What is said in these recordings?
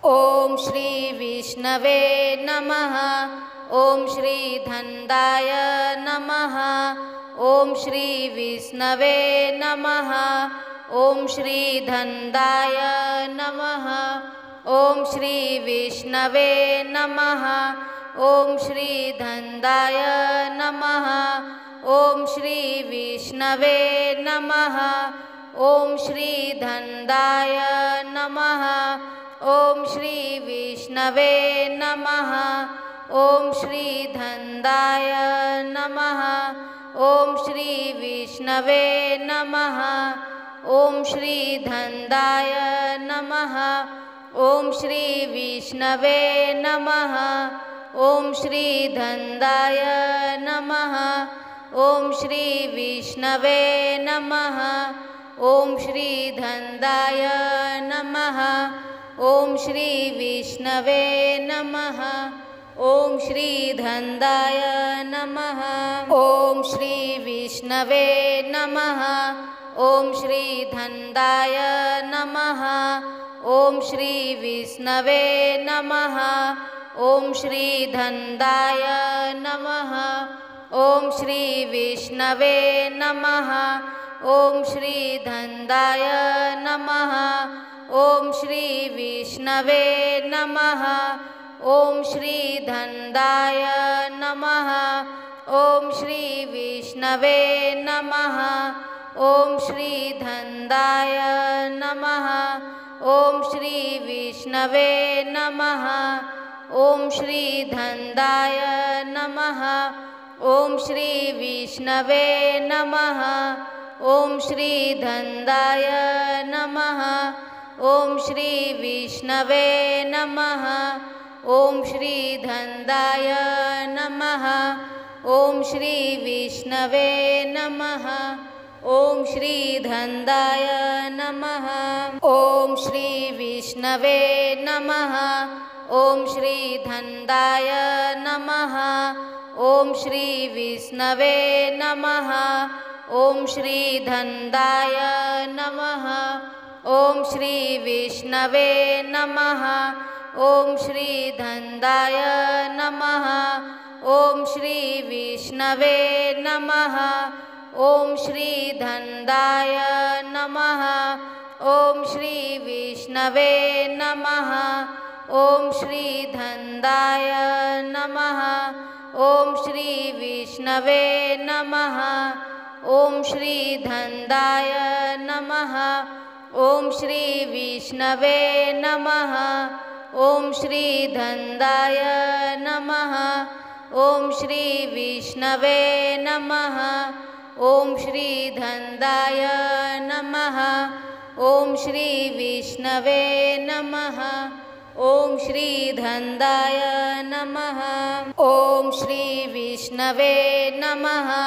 ओम श्री विष्णवे नमः। ओम श्री धन्दाय नमः। ओम श्री विष्णवे नमः। ओम श्री धन्दाय नमः। ओम श्री विष्णवे नमः। ओम श्री धन्दाय नमः। ओम श्री विष्णवे नमः। ओम श्री धन्दाय नमः। ओम श्री विष्णवे नमः। ओम श्री धन्दाय नमः। ओम श्री विष्णवे नमः। ओम श्री धन्दाय नमः। ओम श्री विष्णवे नमः। ओम श्री धन्दाय नमः। ओम श्री विष्णवे नमः। ओम श्री धन्दाय नमः। ओम श्री विष्णवे नमः। ओम श्री धन्दाय नमः। ओम श्री विष्णवे नमः। ओम श्री धन्दाय नमः। ओम श्री विष्णवे नमः। ओम श्री धन्दाय नमः। ओम श्री विष्णवे नमः। ओम श्री धन्दाय नमः। ओम श्री विष्णवे नमः। ओम श्री धन्दाय नमः। ओम श्री विष्णवे नमः। ओम श्री धन्दाय नमः। ओम श्री विष्णवे नमः। ओम श्री धन्दाय नमः। ओम श्री विष्णवे नमः। ओम श्री धन्दाय नमः। ओम श्री विष्णवे नमः। ओम श्री धन्दाय नमः। ओम श्री विष्णवे नमः। ओम श्री धन्दाय नमः। ओम श्री विष्णवे नमः। ओम श्री धन्दाय नमः। ओम श्री विष्णवे नमः। ओम श्री धन्दाय नमः। ओम श्री विष्णवे नमः। ओम श्री धन्दाय नमः। ओम श्री विष्णवे नमः। ओम श्री धन्दाय नमः। ओम श्री विष्णवे नमः। ओम श्री धन्दाय नमः। ओम श्री विष्णवे नमः। ओम श्री धन्दाय नमः। ओम श्री विष्णवे नमः। ओम श्री धन्दाय नमः। ओम श्री विष्णवे नमः। ओम श्री धन्दाय नमः। ओम श्री विष्णवे नमः। ओम श्री धन्दाय नमः। ओम श्री विष्णवे नमः।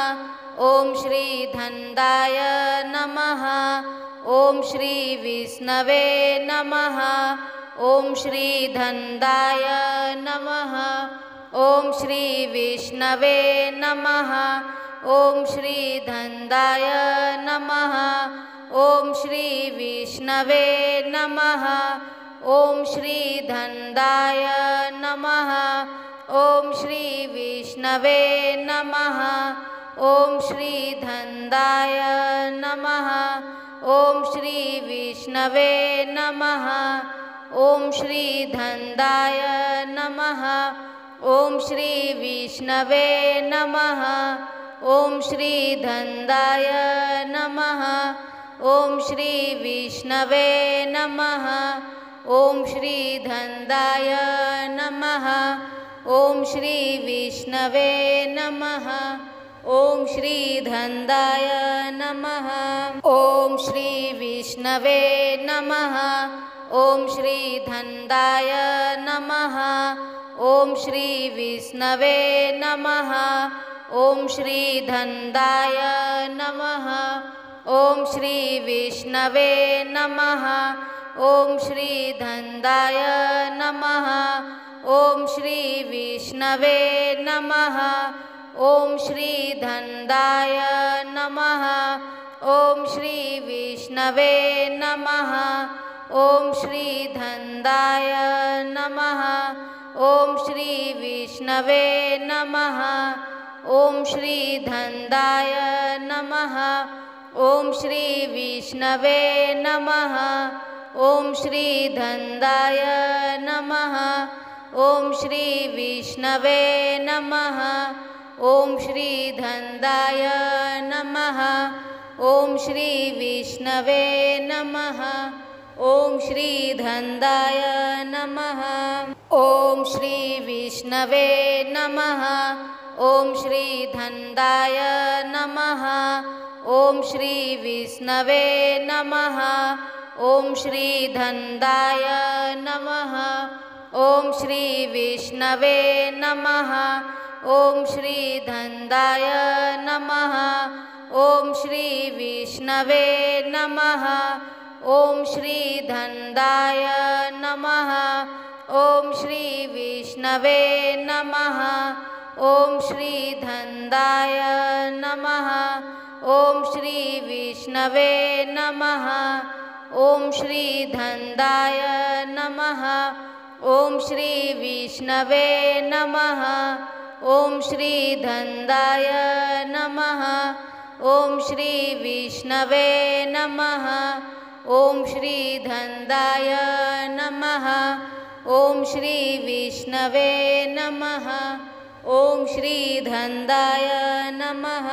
ओम श्री धन्दाय नमः। ओम श्री विष्णवे नमः। ओम श्री धन्दाय नमः। ओम श्री विष्णवे नमः। ओम श्री धन्दाय नमः। ओम श्री विष्णवे नमः। ओम श्री धन्दाय नमः। ओम श्री विष्णवे नमः। ओम श्री धन्दाय नमः। ओम श्री विष्णवे नमः। ओम श्री धन्दाय नमः। ओम श्री विष्णवे नमः। ओम श्री धन्दाय नमः। ओम श्री विष्णवे नमः। ओम श्री धन्दाय नमः। ओम श्री विष्णवे नमः। ओम श्री धन्दाय नमः। ओम श्री विष्णवे नमः। ओम श्री धन्दाय नमः। ओम श्री विष्णवे नमः। ओम श्री धन्दाय नमः। ओम श्री विष्णवे नमः। ओम श्री धन्दाय नमः। ओम श्री विष्णवे नमः। ओम श्री धन्दाय नमः। ओम श्री विष्णवे नमः। ओम श्री धन्दाय नमः ॐ श्री विष्णवे नमः ॐ श्री धन्दाय नमः ॐ श्री विष्णवे नमः ॐ श्री धन्दाय नमः ॐ श्री विष्णवे नमः ॐ श्री धन्दाय नमः ॐ श्री विष्णवे नमः ॐ श्री धन्दाय नमः ॐ श्री विष्णवे नमः ॐ श्री धन्दाय नमः ॐ श्री विष्णवे नमः ॐ श्री धन्दाय नमः ॐ श्री विष्णवे नमः ॐ श्री धन्दाय नमः ॐ श्री विष्णवे नमः ॐ श्री धन्दाय नमः ॐ श्री विष्णवे नमः ॐ श्री धन्दाय नमः ॐ श्री विष्णवे नमः ॐ श्री धन्दाय नमः ॐ श्री विष्णवे नमः ॐ श्री धन्दाय नमः ॐ श्री विष्णवे नमः ॐ श्री धन्दाय नमः ॐ श्री विष्णवे नमः ॐ श्री धन्दाय नमः।